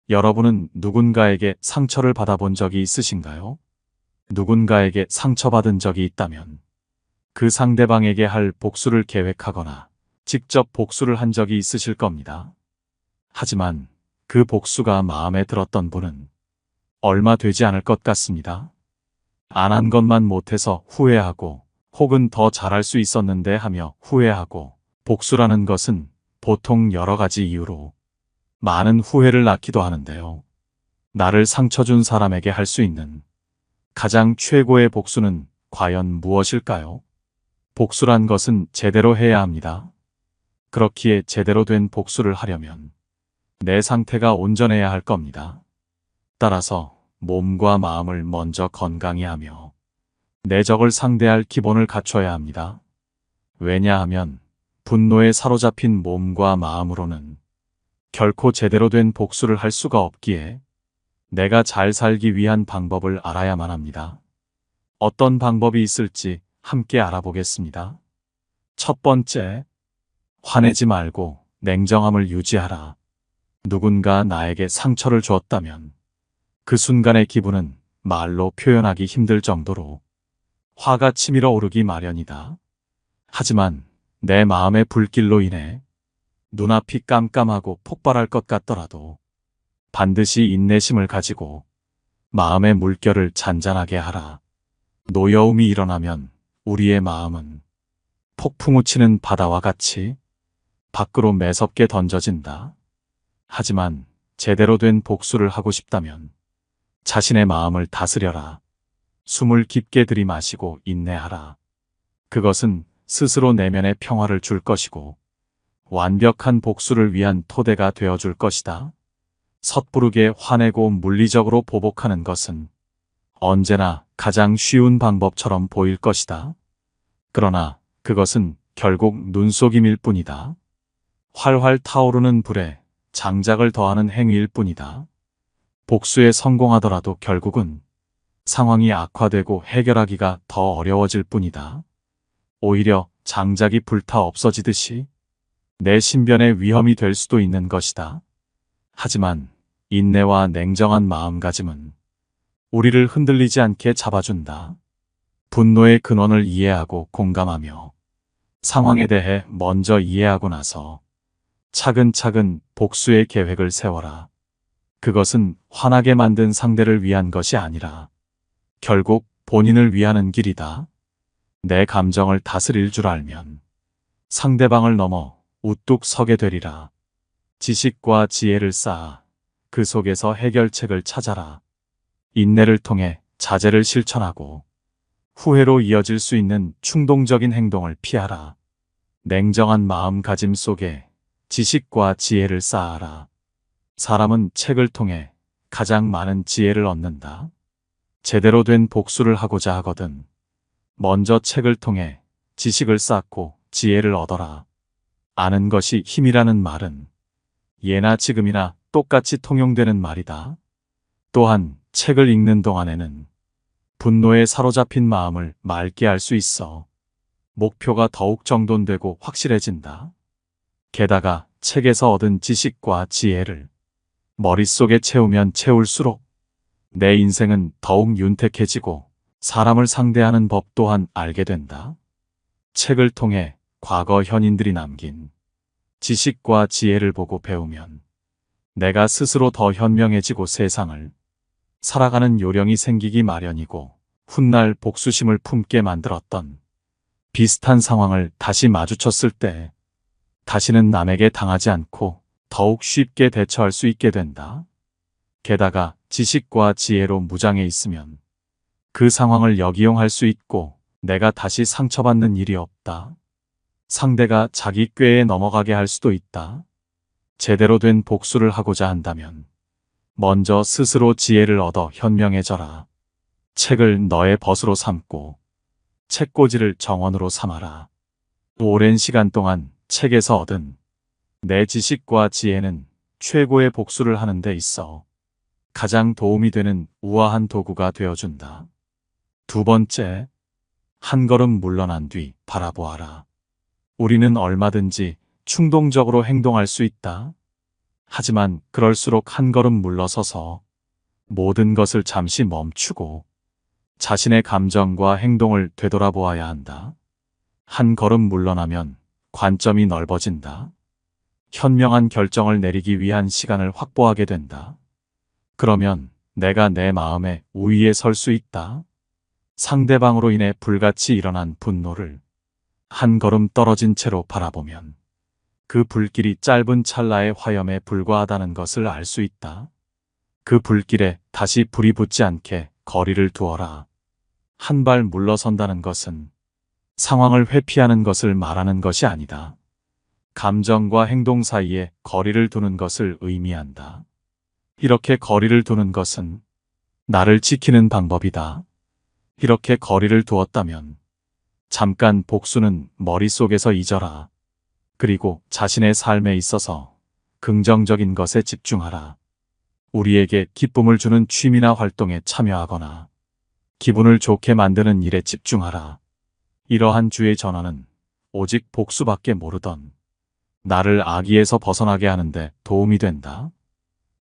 여러분은 누군가에게 상처를 받아본 적이 있으신가요? 누군가에게 상처받은 적이 있다면 그 상대방에게 할 복수를 계획하거나 직접 복수를 한 적이 있으실 겁니다. 하지만 그 복수가 마음에 들었던 분은 얼마 되지 않을 것 같습니다. 안 한 것만 못해서 후회하고 혹은 더 잘할 수 있었는데 하며 후회하고 복수라는 것은 보통 여러 가지 이유로 많은 후회를 낳기도 하는데요. 나를 상처 준 사람에게 할 수 있는 가장 최고의 복수는 과연 무엇일까요? 복수란 것은 제대로 해야 합니다. 그렇기에 제대로 된 복수를 하려면 내 상태가 온전해야 할 겁니다. 따라서 몸과 마음을 먼저 건강히 하며 내 적을 상대할 기본을 갖춰야 합니다. 왜냐하면 분노에 사로잡힌 몸과 마음으로는 결코 제대로 된 복수를 할 수가 없기에 내가 잘 살기 위한 방법을 알아야만 합니다. 어떤 방법이 있을지 함께 알아보겠습니다. 첫 번째, 화내지 말고 냉정함을 유지하라. 누군가 나에게 상처를 주었다면 그 순간의 기분은 말로 표현하기 힘들 정도로 화가 치밀어 오르기 마련이다. 하지만 내 마음의 불길로 인해 눈앞이 깜깜하고 폭발할 것 같더라도 반드시 인내심을 가지고 마음의 물결을 잔잔하게 하라. 노여움이 일어나면 우리의 마음은 폭풍우 치는 바다와 같이 밖으로 매섭게 던져진다. 하지만 제대로 된 복수를 하고 싶다면 자신의 마음을 다스려라. 숨을 깊게 들이마시고 인내하라. 그것은 스스로 내면의 평화를 줄 것이고 완벽한 복수를 위한 토대가 되어줄 것이다. 섣부르게 화내고 물리적으로 보복하는 것은 언제나 가장 쉬운 방법처럼 보일 것이다. 그러나 그것은 결국 눈속임일 뿐이다. 활활 타오르는 불에 장작을 더하는 행위일 뿐이다. 복수에 성공하더라도 결국은 상황이 악화되고 해결하기가 더 어려워질 뿐이다. 오히려 장작이 불타 없어지듯이 내 신변에 위험이 될 수도 있는 것이다. 하지만 인내와 냉정한 마음가짐은 우리를 흔들리지 않게 잡아준다. 분노의 근원을 이해하고 공감하며 상황에 대해 먼저 이해하고 나서 차근차근 복수의 계획을 세워라. 그것은 화나게 만든 상대를 위한 것이 아니라 결국 본인을 위하는 길이다. 내 감정을 다스릴 줄 알면 상대방을 넘어 우뚝 서게 되리라. 지식과 지혜를 쌓아 그 속에서 해결책을 찾아라. 인내를 통해 자제를 실천하고 후회로 이어질 수 있는 충동적인 행동을 피하라. 냉정한 마음가짐 속에 지식과 지혜를 쌓아라. 사람은 책을 통해 가장 많은 지혜를 얻는다. 제대로 된 복수를 하고자 하거든 먼저 책을 통해 지식을 쌓고 지혜를 얻어라. 아는 것이 힘이라는 말은 예나 지금이나 똑같이 통용되는 말이다. 또한 책을 읽는 동안에는 분노에 사로잡힌 마음을 맑게 할 수 있어 목표가 더욱 정돈되고 확실해진다. 게다가 책에서 얻은 지식과 지혜를 머릿속에 채우면 채울수록 내 인생은 더욱 윤택해지고 사람을 상대하는 법 또한 알게 된다. 책을 통해 과거 현인들이 남긴 지식과 지혜를 보고 배우면 내가 스스로 더 현명해지고 세상을 살아가는 요령이 생기기 마련이고 훗날 복수심을 품게 만들었던 비슷한 상황을 다시 마주쳤을 때 다시는 남에게 당하지 않고 더욱 쉽게 대처할 수 있게 된다. 게다가 지식과 지혜로 무장해 있으면 그 상황을 역이용할 수 있고 내가 다시 상처받는 일이 없다. 상대가 자기 꾀에 넘어가게 할 수도 있다. 제대로 된 복수를 하고자 한다면 먼저 스스로 지혜를 얻어 현명해져라. 책을 너의 벗으로 삼고 책꽂이를 정원으로 삼아라. 오랜 시간 동안 책에서 얻은 내 지식과 지혜는 최고의 복수를 하는 데 있어 가장 도움이 되는 우아한 도구가 되어준다. 두 번째, 한 걸음 물러난 뒤 바라보아라. 우리는 얼마든지 충동적으로 행동할 수 있다. 하지만 그럴수록 한 걸음 물러서서 모든 것을 잠시 멈추고 자신의 감정과 행동을 되돌아보아야 한다. 한 걸음 물러나면 관점이 넓어진다. 현명한 결정을 내리기 위한 시간을 확보하게 된다. 그러면 내가 내 마음의 우위에 설 수 있다. 상대방으로 인해 불같이 일어난 분노를 한 걸음 떨어진 채로 바라보면 그 불길이 짧은 찰나의 화염에 불과하다는 것을 알 수 있다. 그 불길에 다시 불이 붙지 않게 거리를 두어라. 한 발 물러선다는 것은 상황을 회피하는 것을 말하는 것이 아니다. 감정과 행동 사이에 거리를 두는 것을 의미한다. 이렇게 거리를 두는 것은 나를 지키는 방법이다. 이렇게 거리를 두었다면 잠깐 복수는 머릿속에서 잊어라. 그리고 자신의 삶에 있어서 긍정적인 것에 집중하라. 우리에게 기쁨을 주는 취미나 활동에 참여하거나 기분을 좋게 만드는 일에 집중하라. 이러한 주의 전환은 오직 복수밖에 모르던 나를 악의에서 벗어나게 하는데 도움이 된다.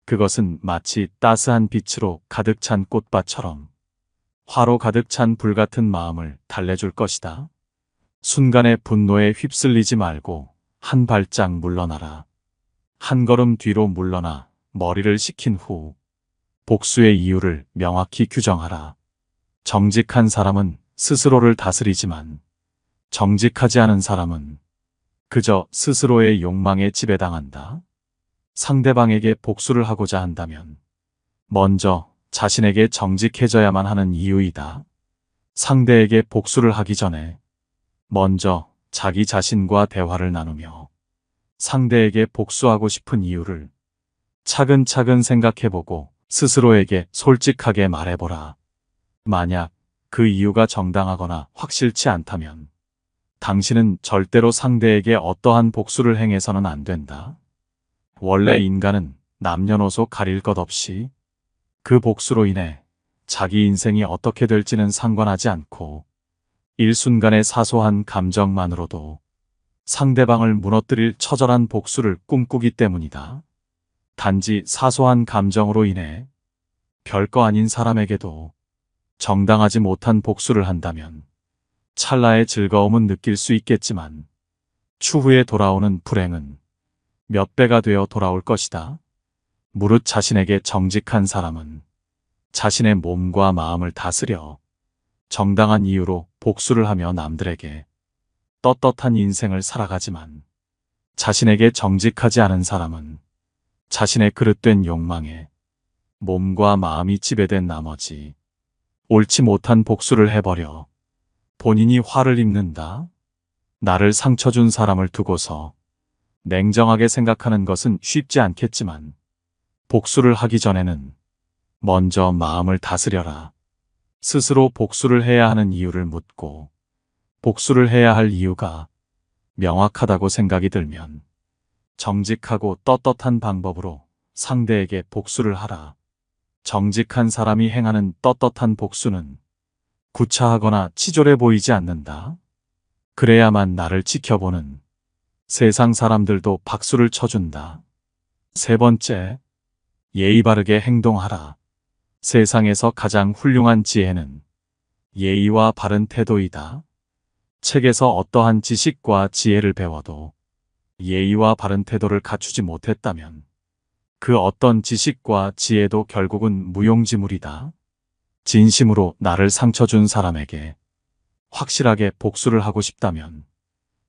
그것은 마치 따스한 빛으로 가득 찬 꽃밭처럼 화로 가득 찬 불같은 마음을 달래줄 것이다. 순간의 분노에 휩쓸리지 말고 한 발짝 물러나라. 한 걸음 뒤로 물러나 머리를 식힌 후 복수의 이유를 명확히 규정하라. 정직한 사람은 스스로를 다스리지만 정직하지 않은 사람은 그저 스스로의 욕망에 지배당한다. 상대방에게 복수를 하고자 한다면 먼저 자신에게 정직해져야만 하는 이유이다. 상대에게 복수를 하기 전에 먼저 자기 자신과 대화를 나누며 상대에게 복수하고 싶은 이유를 차근차근 생각해보고 스스로에게 솔직하게 말해보라. 만약 그 이유가 정당하거나 확실치 않다면 당신은 절대로 상대에게 어떠한 복수를 행해서는 안 된다. 원래 인간은 남녀노소 가릴 것 없이 그 복수로 인해 자기 인생이 어떻게 될지는 상관하지 않고 일순간의 사소한 감정만으로도 상대방을 무너뜨릴 처절한 복수를 꿈꾸기 때문이다. 단지 사소한 감정으로 인해 별거 아닌 사람에게도 정당하지 못한 복수를 한다면 찰나의 즐거움은 느낄 수 있겠지만 추후에 돌아오는 불행은 몇 배가 되어 돌아올 것이다. 무릇 자신에게 정직한 사람은 자신의 몸과 마음을 다스려 정당한 이유로 복수를 하며 남들에게 떳떳한 인생을 살아가지만 자신에게 정직하지 않은 사람은 자신의 그릇된 욕망에 몸과 마음이 지배된 나머지 옳지 못한 복수를 해버려 본인이 화를 입는다. 나를 상처 준 사람을 두고서 냉정하게 생각하는 것은 쉽지 않겠지만 복수를 하기 전에는 먼저 마음을 다스려라. 스스로 복수를 해야 하는 이유를 묻고 복수를 해야 할 이유가 명확하다고 생각이 들면 정직하고 떳떳한 방법으로 상대에게 복수를 하라. 정직한 사람이 행하는 떳떳한 복수는 구차하거나 치졸해 보이지 않는다. 그래야만 나를 지켜보는 세상 사람들도 박수를 쳐준다. 세 번째, 예의 바르게 행동하라. 세상에서 가장 훌륭한 지혜는 예의와 바른 태도이다. 책에서 어떠한 지식과 지혜를 배워도 예의와 바른 태도를 갖추지 못했다면 그 어떤 지식과 지혜도 결국은 무용지물이다. 진심으로 나를 상처 준 사람에게 확실하게 복수를 하고 싶다면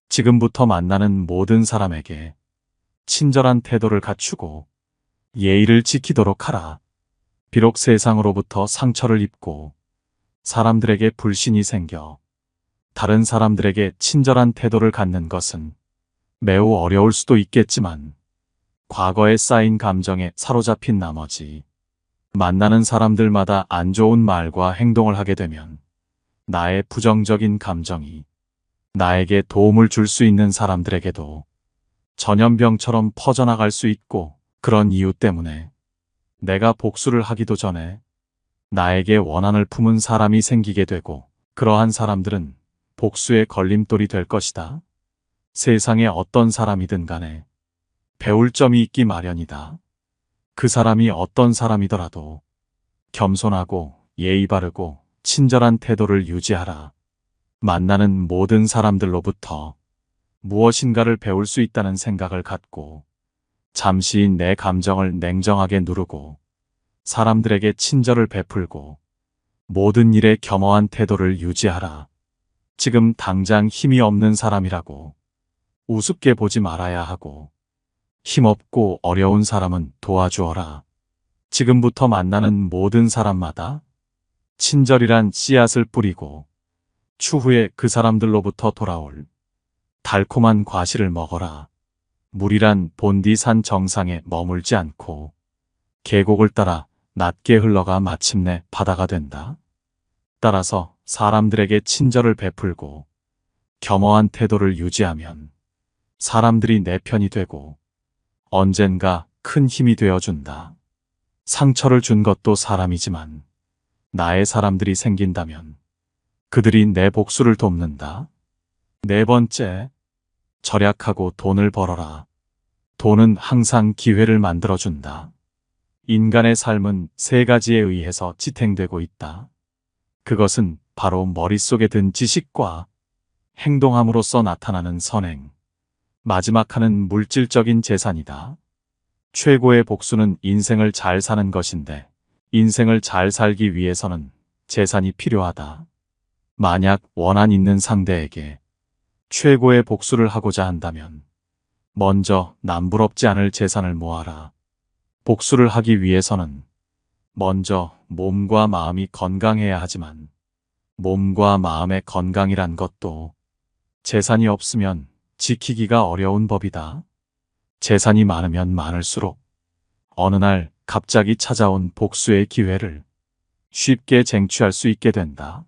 지금부터 만나는 모든 사람에게 친절한 태도를 갖추고 예의를 지키도록 하라. 비록 세상으로부터 상처를 입고 사람들에게 불신이 생겨 다른 사람들에게 친절한 태도를 갖는 것은 매우 어려울 수도 있겠지만 과거에 쌓인 감정에 사로잡힌 나머지 만나는 사람들마다 안 좋은 말과 행동을 하게 되면 나의 부정적인 감정이 나에게 도움을 줄 수 있는 사람들에게도 전염병처럼 퍼져나갈 수 있고 그런 이유 때문에 내가 복수를 하기도 전에 나에게 원한을 품은 사람이 생기게 되고 그러한 사람들은 복수의 걸림돌이 될 것이다. 세상에 어떤 사람이든 간에 배울 점이 있기 마련이다. 그 사람이 어떤 사람이더라도 겸손하고 예의 바르고 친절한 태도를 유지하라. 만나는 모든 사람들로부터 무엇인가를 배울 수 있다는 생각을 갖고 잠시 내 감정을 냉정하게 누르고 사람들에게 친절을 베풀고 모든 일에 겸허한 태도를 유지하라. 지금 당장 힘이 없는 사람이라고 우습게 보지 말아야 하고 힘없고 어려운 사람은 도와주어라. 지금부터 만나는 모든 사람마다 친절이란 씨앗을 뿌리고 추후에 그 사람들로부터 돌아올 달콤한 과실을 먹어라. 물이란 본디산 정상에 머물지 않고 계곡을 따라 낮게 흘러가 마침내 바다가 된다. 따라서 사람들에게 친절을 베풀고 겸허한 태도를 유지하면 사람들이 내 편이 되고 언젠가 큰 힘이 되어준다. 상처를 준 것도 사람이지만 나의 사람들이 생긴다면 그들이 내 복수를 돕는다. 네 번째, 절약하고 돈을 벌어라. 돈은 항상 기회를 만들어준다. 인간의 삶은 세 가지에 의해서 지탱되고 있다. 그것은 바로 머릿속에 든 지식과 행동함으로써 나타나는 선행, 마지막 하는 물질적인 재산이다. 최고의 복수는 인생을 잘 사는 것인데 인생을 잘 살기 위해서는 재산이 필요하다. 만약 원한 있는 상대에게 최고의 복수를 하고자 한다면 먼저 남부럽지 않을 재산을 모아라. 복수를 하기 위해서는 먼저 몸과 마음이 건강해야 하지만 몸과 마음의 건강이란 것도 재산이 없으면 지키기가 어려운 법이다. 재산이 많으면 많을수록 어느 날 갑자기 찾아온 복수의 기회를 쉽게 쟁취할 수 있게 된다.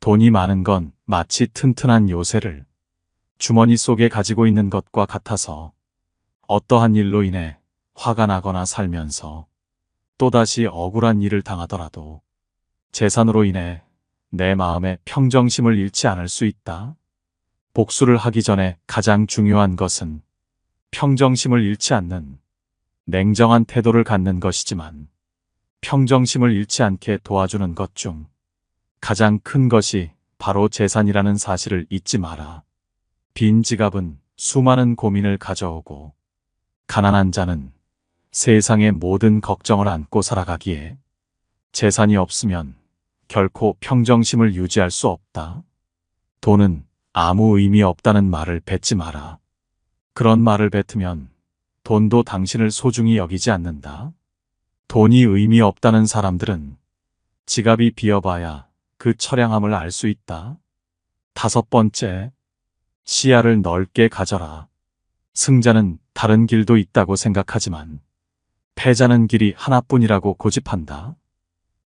돈이 많은 건 마치 튼튼한 요새를 주머니 속에 가지고 있는 것과 같아서 어떠한 일로 인해 화가 나거나 살면서 또다시 억울한 일을 당하더라도 재산으로 인해 내 마음의 평정심을 잃지 않을 수 있다. 복수를 하기 전에 가장 중요한 것은 평정심을 잃지 않는 냉정한 태도를 갖는 것이지만 평정심을 잃지 않게 도와주는 것 중 가장 큰 것이 바로 재산이라는 사실을 잊지 마라. 빈 지갑은 수많은 고민을 가져오고 가난한 자는 세상의 모든 걱정을 안고 살아가기에 재산이 없으면 결코 평정심을 유지할 수 없다. 돈은 아무 의미 없다는 말을 뱉지 마라. 그런 말을 뱉으면 돈도 당신을 소중히 여기지 않는다. 돈이 의미 없다는 사람들은 지갑이 비어봐야 그 처량함을 알 수 있다. 다섯 번째, 시야를 넓게 가져라. 승자는 다른 길도 있다고 생각하지만 패자는 길이 하나뿐이라고 고집한다.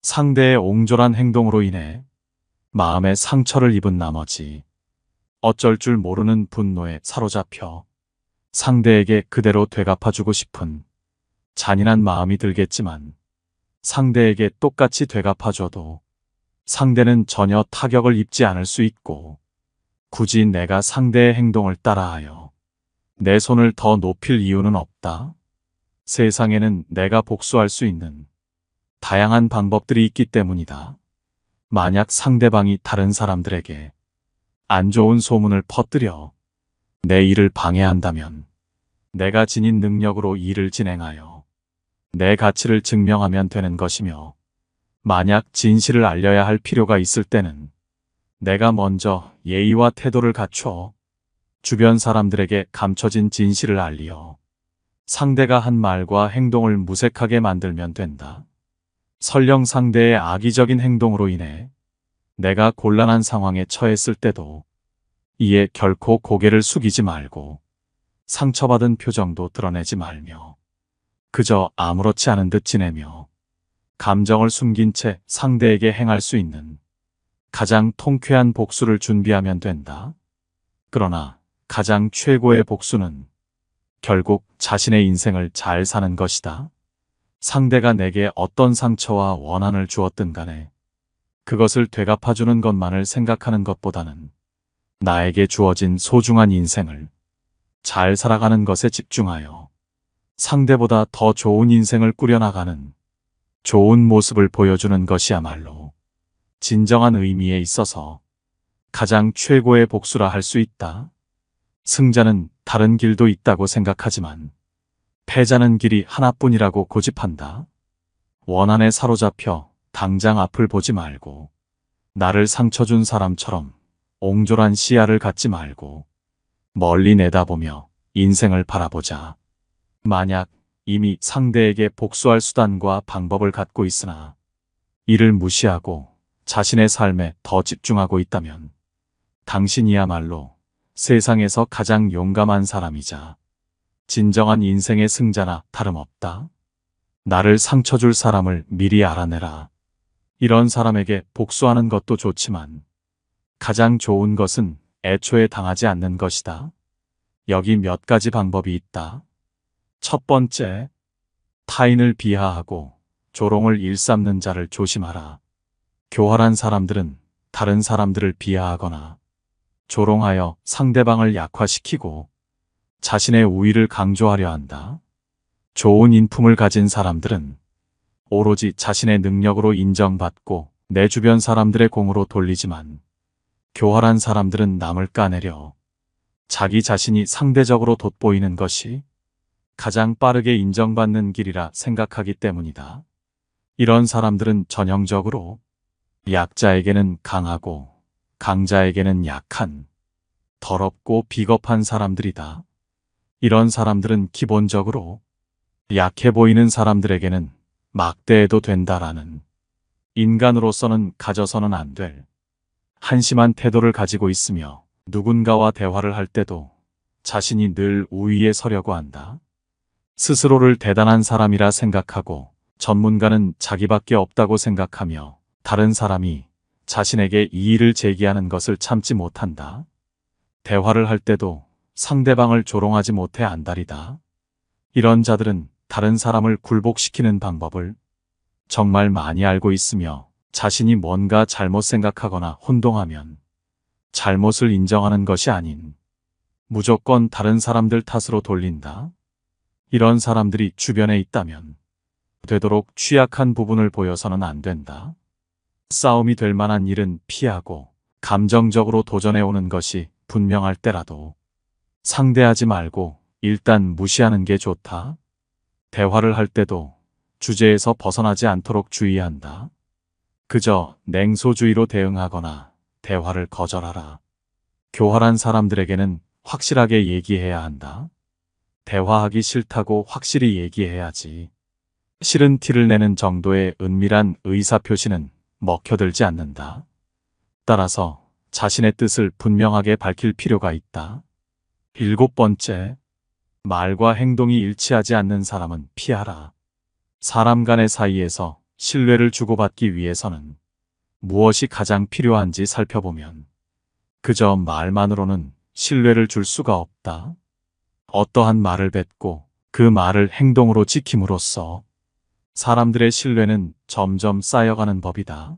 상대의 옹졸한 행동으로 인해 마음의 상처를 입은 나머지 어쩔 줄 모르는 분노에 사로잡혀 상대에게 그대로 되갚아주고 싶은 잔인한 마음이 들겠지만 상대에게 똑같이 되갚아줘도 상대는 전혀 타격을 입지 않을 수 있고 굳이 내가 상대의 행동을 따라하여 내 손을 더 높일 이유는 없다. 세상에는 내가 복수할 수 있는 다양한 방법들이 있기 때문이다. 만약 상대방이 다른 사람들에게 안 좋은 소문을 퍼뜨려 내 일을 방해한다면 내가 지닌 능력으로 일을 진행하여 내 가치를 증명하면 되는 것이며 만약 진실을 알려야 할 필요가 있을 때는 내가 먼저 예의와 태도를 갖춰 주변 사람들에게 감춰진 진실을 알리어 상대가 한 말과 행동을 무색하게 만들면 된다. 설령 상대의 악의적인 행동으로 인해 내가 곤란한 상황에 처했을 때도 이에 결코 고개를 숙이지 말고 상처받은 표정도 드러내지 말며 그저 아무렇지 않은 듯 지내며 감정을 숨긴 채 상대에게 행할 수 있는 가장 통쾌한 복수를 준비하면 된다. 그러나 가장 최고의 복수는 결국 자신의 인생을 잘 사는 것이다. 상대가 내게 어떤 상처와 원한을 주었든 간에 그것을 되갚아주는 것만을 생각하는 것보다는 나에게 주어진 소중한 인생을 잘 살아가는 것에 집중하여 상대보다 더 좋은 인생을 꾸려나가는 좋은 모습을 보여주는 것이야말로 진정한 의미에 있어서 가장 최고의 복수라 할 수 있다. 승자는 다른 길도 있다고 생각하지만 패자는 길이 하나뿐이라고 고집한다. 원한에 사로잡혀 당장 앞을 보지 말고 나를 상처 준 사람처럼 옹졸한 시야를 갖지 말고 멀리 내다보며 인생을 바라보자. 만약 이미 상대에게 복수할 수단과 방법을 갖고 있으나 이를 무시하고 자신의 삶에 더 집중하고 있다면 당신이야말로 세상에서 가장 용감한 사람이자 진정한 인생의 승자나 다름없다. 나를 상처 줄 사람을 미리 알아내라. 이런 사람에게 복수하는 것도 좋지만 가장 좋은 것은 애초에 당하지 않는 것이다. 여기 몇 가지 방법이 있다. 첫 번째, 타인을 비하하고 조롱을 일삼는 자를 조심하라. 교활한 사람들은 다른 사람들을 비하하거나 조롱하여 상대방을 약화시키고 자신의 우위를 강조하려 한다. 좋은 인품을 가진 사람들은 오로지 자신의 능력으로 인정받고 내 주변 사람들의 공으로 돌리지만 교활한 사람들은 남을 까내려 자기 자신이 상대적으로 돋보이는 것이 가장 빠르게 인정받는 길이라 생각하기 때문이다. 이런 사람들은 전형적으로 약자에게는 강하고 강자에게는 약한, 더럽고 비겁한 사람들이다. 이런 사람들은 기본적으로 약해 보이는 사람들에게는 막대해도 된다라는 인간으로서는 가져서는 안 될 한심한 태도를 가지고 있으며 누군가와 대화를 할 때도 자신이 늘 우위에 서려고 한다. 스스로를 대단한 사람이라 생각하고 전문가는 자기밖에 없다고 생각하며 다른 사람이 자신에게 이의를 제기하는 것을 참지 못한다. 대화를 할 때도 상대방을 조롱하지 못해 안달이다. 이런 자들은 다른 사람을 굴복시키는 방법을 정말 많이 알고 있으며 자신이 뭔가 잘못 생각하거나 혼동하면 잘못을 인정하는 것이 아닌 무조건 다른 사람들 탓으로 돌린다. 이런 사람들이 주변에 있다면 되도록 취약한 부분을 보여서는 안 된다. 싸움이 될 만한 일은 피하고 감정적으로 도전해오는 것이 분명할 때라도 상대하지 말고 일단 무시하는 게 좋다. 대화를 할 때도 주제에서 벗어나지 않도록 주의한다. 그저 냉소주의로 대응하거나 대화를 거절하라. 교활한 사람들에게는 확실하게 얘기해야 한다. 대화하기 싫다고 확실히 얘기해야지. 싫은 티를 내는 정도의 은밀한 의사표시는 먹혀들지 않는다. 따라서 자신의 뜻을 분명하게 밝힐 필요가 있다. 7번째, 말과 행동이 일치하지 않는 사람은 피하라. 사람 간의 사이에서 신뢰를 주고받기 위해서는 무엇이 가장 필요한지 살펴보면 그저 말만으로는 신뢰를 줄 수가 없다. 어떠한 말을 뱉고 그 말을 행동으로 지킴으로써 사람들의 신뢰는 점점 쌓여가는 법이다.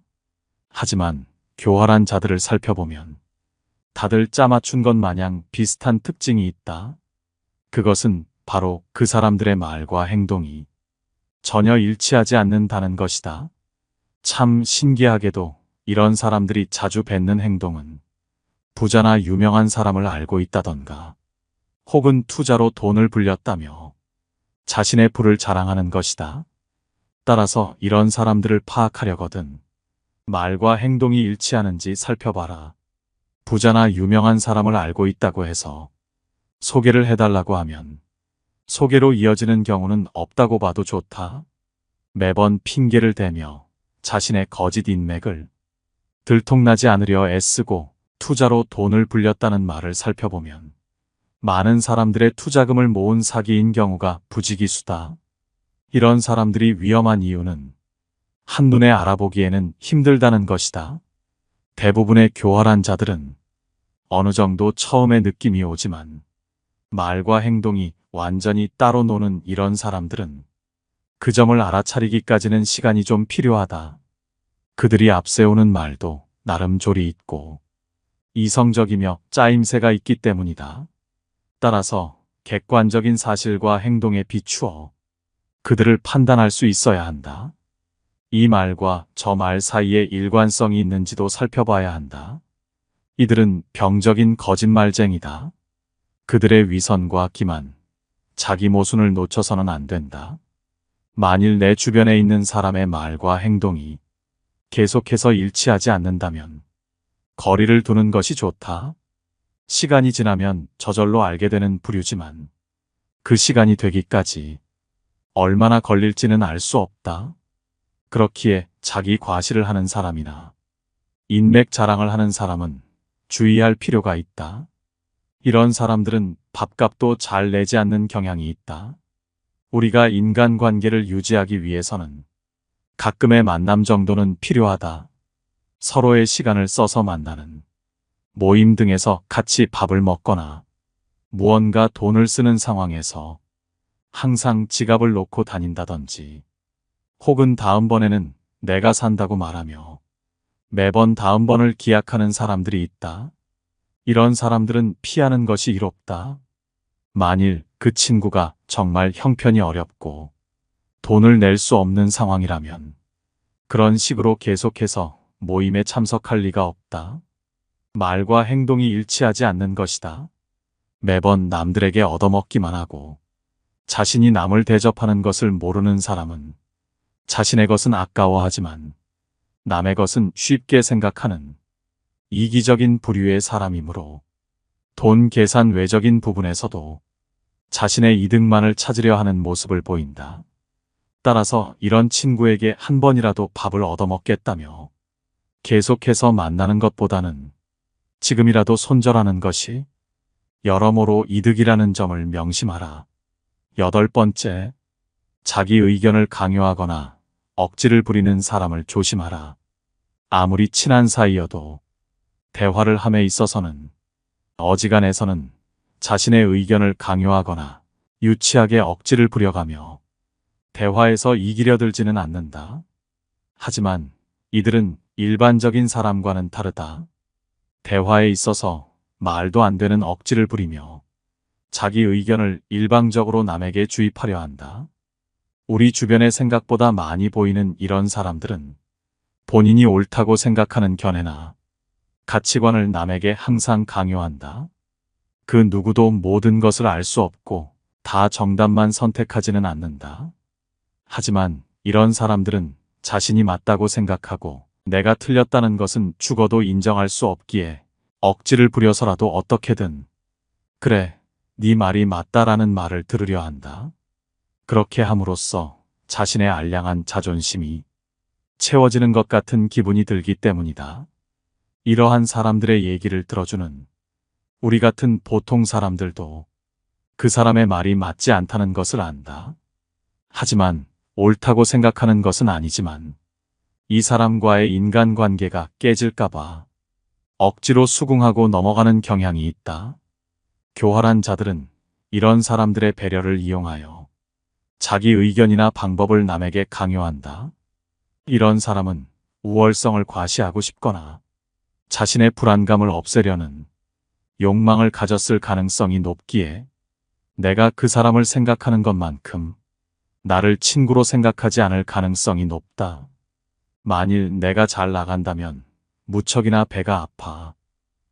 하지만 교활한 자들을 살펴보면 다들 짜맞춘 것 마냥 비슷한 특징이 있다. 그것은 바로 그 사람들의 말과 행동이 전혀 일치하지 않는다는 것이다. 참 신기하게도 이런 사람들이 자주 뱉는 행동은 부자나 유명한 사람을 알고 있다던가 혹은 투자로 돈을 불렸다며 자신의 부를 자랑하는 것이다. 따라서 이런 사람들을 파악하려거든 말과 행동이 일치하는지 살펴봐라. 부자나 유명한 사람을 알고 있다고 해서 소개를 해달라고 하면 소개로 이어지는 경우는 없다고 봐도 좋다. 매번 핑계를 대며 자신의 거짓 인맥을 들통나지 않으려 애쓰고 투자로 돈을 불렸다는 말을 살펴보면 많은 사람들의 투자금을 모은 사기인 경우가 부지기수다. 이런 사람들이 위험한 이유는 한눈에 알아보기에는 힘들다는 것이다. 대부분의 교활한 자들은 어느 정도 처음에 느낌이 오지만 말과 행동이 완전히 따로 노는 이런 사람들은 그 점을 알아차리기까지는 시간이 좀 필요하다. 그들이 앞세우는 말도 나름 조리 있고 이성적이며 짜임새가 있기 때문이다. 따라서 객관적인 사실과 행동에 비추어 그들을 판단할 수 있어야 한다. 이 말과 저 말 사이에 일관성이 있는지도 살펴봐야 한다. 이들은 병적인 거짓말쟁이다. 그들의 위선과 기만, 자기 모순을 놓쳐서는 안 된다. 만일 내 주변에 있는 사람의 말과 행동이 계속해서 일치하지 않는다면 거리를 두는 것이 좋다. 시간이 지나면 저절로 알게 되는 부류지만 그 시간이 되기까지 얼마나 걸릴지는 알 수 없다. 그렇기에 자기 과시를 하는 사람이나 인맥 자랑을 하는 사람은 주의할 필요가 있다. 이런 사람들은 밥값도 잘 내지 않는 경향이 있다. 우리가 인간관계를 유지하기 위해서는 가끔의 만남 정도는 필요하다. 서로의 시간을 써서 만나는 모임 등에서 같이 밥을 먹거나 무언가 돈을 쓰는 상황에서 항상 지갑을 놓고 다닌다든지 혹은 다음번에는 내가 산다고 말하며 매번 다음번을 기약하는 사람들이 있다. 이런 사람들은 피하는 것이 이롭다. 만일 그 친구가 정말 형편이 어렵고 돈을 낼 수 없는 상황이라면 그런 식으로 계속해서 모임에 참석할 리가 없다. 말과 행동이 일치하지 않는 것이다. 매번 남들에게 얻어먹기만 하고 자신이 남을 대접하는 것을 모르는 사람은 자신의 것은 아까워하지만 남의 것은 쉽게 생각하는 이기적인 부류의 사람이므로 돈 계산 외적인 부분에서도 자신의 이득만을 찾으려 하는 모습을 보인다. 따라서 이런 친구에게 한 번이라도 밥을 얻어먹겠다며 계속해서 만나는 것보다는 지금이라도 손절하는 것이 여러모로 이득이라는 점을 명심하라. 8번째, 자기 의견을 강요하거나 억지를 부리는 사람을 조심하라. 아무리 친한 사이여도 대화를 함에 있어서는 어지간해서는 자신의 의견을 강요하거나 유치하게 억지를 부려가며 대화에서 이기려 들지는 않는다. 하지만 이들은 일반적인 사람과는 다르다. 대화에 있어서 말도 안 되는 억지를 부리며 자기 의견을 일방적으로 남에게 주입하려 한다. 우리 주변에 생각보다 많이 보이는 이런 사람들은 본인이 옳다고 생각하는 견해나 가치관을 남에게 항상 강요한다. 그 누구도 모든 것을 알 수 없고 다 정답만 선택하지는 않는다. 하지만 이런 사람들은 자신이 맞다고 생각하고 내가 틀렸다는 것은 죽어도 인정할 수 없기에 억지를 부려서라도 어떻게든 그래, 네 말이 맞다라는 말을 들으려 한다. 그렇게 함으로써 자신의 알량한 자존심이 채워지는 것 같은 기분이 들기 때문이다. 이러한 사람들의 얘기를 들어주는 우리 같은 보통 사람들도 그 사람의 말이 맞지 않다는 것을 안다. 하지만 옳다고 생각하는 것은 아니지만 이 사람과의 인간관계가 깨질까봐 억지로 수긍하고 넘어가는 경향이 있다. 교활한 자들은 이런 사람들의 배려를 이용하여 자기 의견이나 방법을 남에게 강요한다. 이런 사람은 우월성을 과시하고 싶거나 자신의 불안감을 없애려는 욕망을 가졌을 가능성이 높기에 내가 그 사람을 생각하는 것만큼 나를 친구로 생각하지 않을 가능성이 높다. 만일 내가 잘 나간다면 무척이나 배가 아파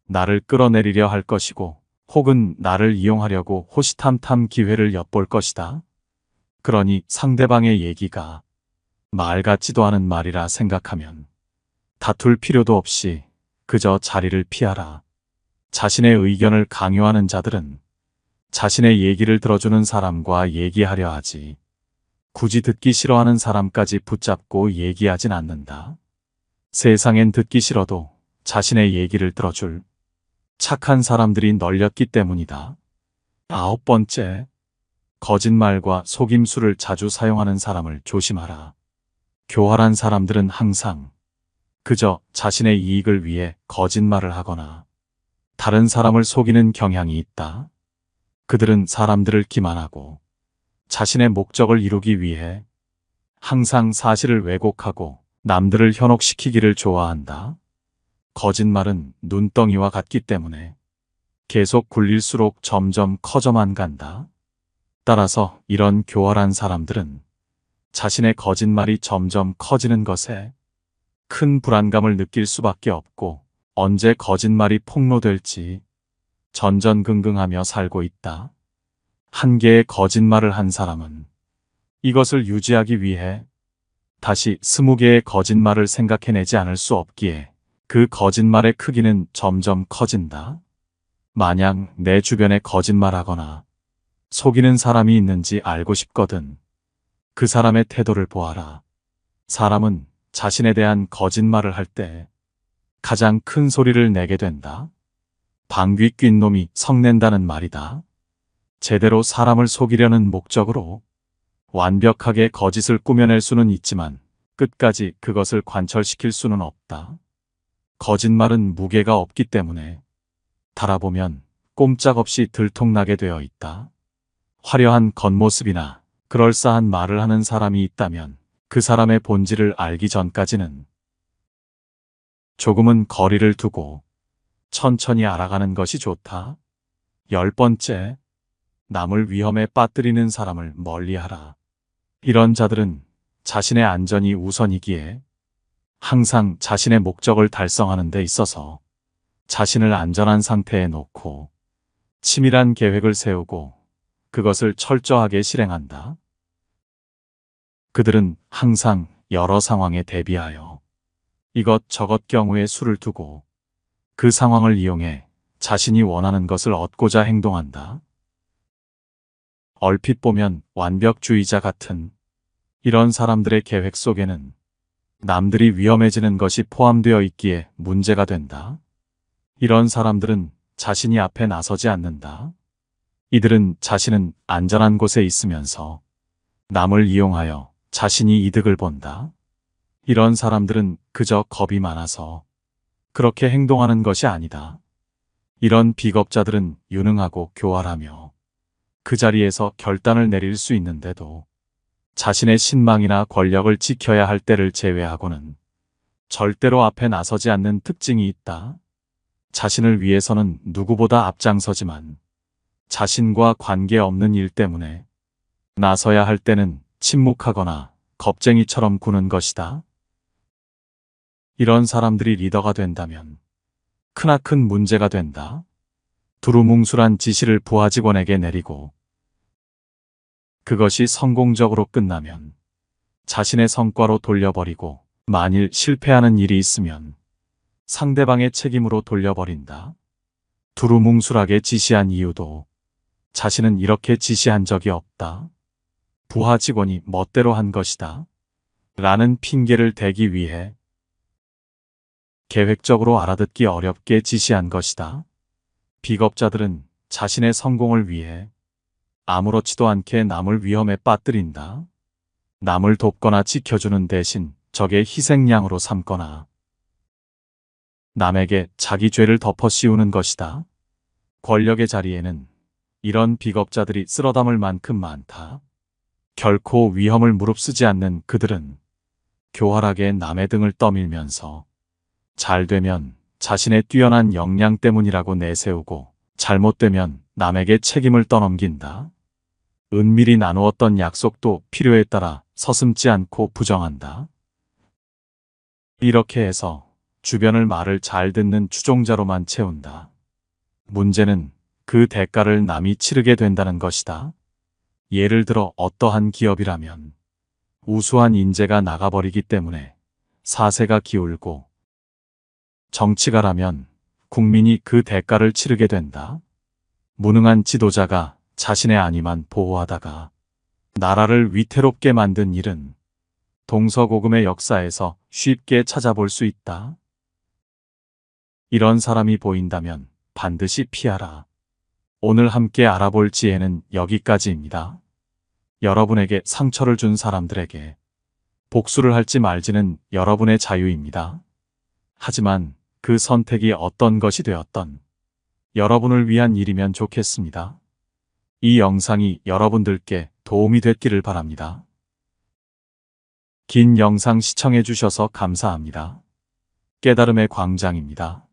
나를 끌어내리려 할 것이고 혹은 나를 이용하려고 호시탐탐 기회를 엿볼 것이다. 그러니 상대방의 얘기가 말 같지도 않은 말이라 생각하면 다툴 필요도 없이 그저 자리를 피하라. 자신의 의견을 강요하는 자들은 자신의 얘기를 들어주는 사람과 얘기하려 하지 굳이 듣기 싫어하는 사람까지 붙잡고 얘기하진 않는다. 세상엔 듣기 싫어도 자신의 얘기를 들어줄 착한 사람들이 널렸기 때문이다. 9번째, 거짓말과 속임수를 자주 사용하는 사람을 조심하라. 교활한 사람들은 항상 그저 자신의 이익을 위해 거짓말을 하거나 다른 사람을 속이는 경향이 있다. 그들은 사람들을 기만하고 자신의 목적을 이루기 위해 항상 사실을 왜곡하고 남들을 현혹시키기를 좋아한다. 거짓말은 눈덩이와 같기 때문에 계속 굴릴수록 점점 커져만 간다. 따라서 이런 교활한 사람들은 자신의 거짓말이 점점 커지는 것에 큰 불안감을 느낄 수밖에 없고 언제 거짓말이 폭로될지 전전긍긍하며 살고 있다. 한 개의 거짓말을 한 사람은 이것을 유지하기 위해 다시 20개의 거짓말을 생각해내지 않을 수 없기에 그 거짓말의 크기는 점점 커진다. 만약 내 주변에 거짓말하거나 속이는 사람이 있는지 알고 싶거든. 그 사람의 태도를 보아라. 사람은 자신에 대한 거짓말을 할 때 가장 큰 소리를 내게 된다. 방귀 낀 놈이 성낸다는 말이다. 제대로 사람을 속이려는 목적으로 완벽하게 거짓을 꾸며낼 수는 있지만 끝까지 그것을 관철시킬 수는 없다. 거짓말은 무게가 없기 때문에 달아보면 꼼짝없이 들통나게 되어 있다. 화려한 겉모습이나 그럴싸한 말을 하는 사람이 있다면 그 사람의 본질을 알기 전까지는 조금은 거리를 두고 천천히 알아가는 것이 좋다. 10번째, 남을 위험에 빠뜨리는 사람을 멀리하라. 이런 자들은 자신의 안전이 우선이기에 항상 자신의 목적을 달성하는 데 있어서 자신을 안전한 상태에 놓고 치밀한 계획을 세우고 그것을 철저하게 실행한다. 그들은 항상 여러 상황에 대비하여 이것저것 경우에 수를 두고 그 상황을 이용해 자신이 원하는 것을 얻고자 행동한다. 얼핏 보면 완벽주의자 같은 이런 사람들의 계획 속에는 남들이 위험해지는 것이 포함되어 있기에 문제가 된다. 이런 사람들은 자신이 앞에 나서지 않는다. 이들은 자신은 안전한 곳에 있으면서 남을 이용하여 자신이 이득을 본다. 이런 사람들은 그저 겁이 많아서 그렇게 행동하는 것이 아니다. 이런 비겁자들은 유능하고 교활하며 그 자리에서 결단을 내릴 수 있는데도 자신의 신망이나 권력을 지켜야 할 때를 제외하고는 절대로 앞에 나서지 않는 특징이 있다. 자신을 위해서는 누구보다 앞장서지만 자신과 관계없는 일 때문에 나서야 할 때는 침묵하거나 겁쟁이처럼 구는 것이다. 이런 사람들이 리더가 된다면 크나큰 문제가 된다. 두루뭉술한 지시를 부하 직원에게 내리고 그것이 성공적으로 끝나면 자신의 성과로 돌려버리고 만일 실패하는 일이 있으면 상대방의 책임으로 돌려버린다. 두루뭉술하게 지시한 이유도 자신은 이렇게 지시한 적이 없다. 부하 직원이 멋대로 한 것이다. 라는 핑계를 대기 위해 계획적으로 알아듣기 어렵게 지시한 것이다. 비겁자들은 자신의 성공을 위해 아무렇지도 않게 남을 위험에 빠뜨린다. 남을 돕거나 지켜주는 대신 적의 희생양으로 삼거나 남에게 자기 죄를 덮어 씌우는 것이다. 권력의 자리에는 이런 비겁자들이 쓸어 담을 만큼 많다. 결코 위험을 무릅쓰지 않는 그들은 교활하게 남의 등을 떠밀면서 잘 되면 자신의 뛰어난 역량 때문이라고 내세우고 잘못되면 남에게 책임을 떠넘긴다. 은밀히 나누었던 약속도 필요에 따라 서슴지 않고 부정한다. 이렇게 해서 주변을 말을 잘 듣는 추종자로만 채운다. 문제는 그 대가를 남이 치르게 된다는 것이다. 예를 들어 어떠한 기업이라면 우수한 인재가 나가버리기 때문에 사세가 기울고 정치가라면 국민이 그 대가를 치르게 된다. 무능한 지도자가 자신의 안위만 보호하다가 나라를 위태롭게 만든 일은 동서고금의 역사에서 쉽게 찾아볼 수 있다. 이런 사람이 보인다면 반드시 피하라. 오늘 함께 알아볼 지혜는 여기까지입니다. 여러분에게 상처를 준 사람들에게 복수를 할지 말지는 여러분의 자유입니다. 하지만 그 선택이 어떤 것이 되었던 여러분을 위한 일이면 좋겠습니다. 이 영상이 여러분들께 도움이 됐기를 바랍니다. 긴 영상 시청해 주셔서 감사합니다. 깨달음의 광장입니다.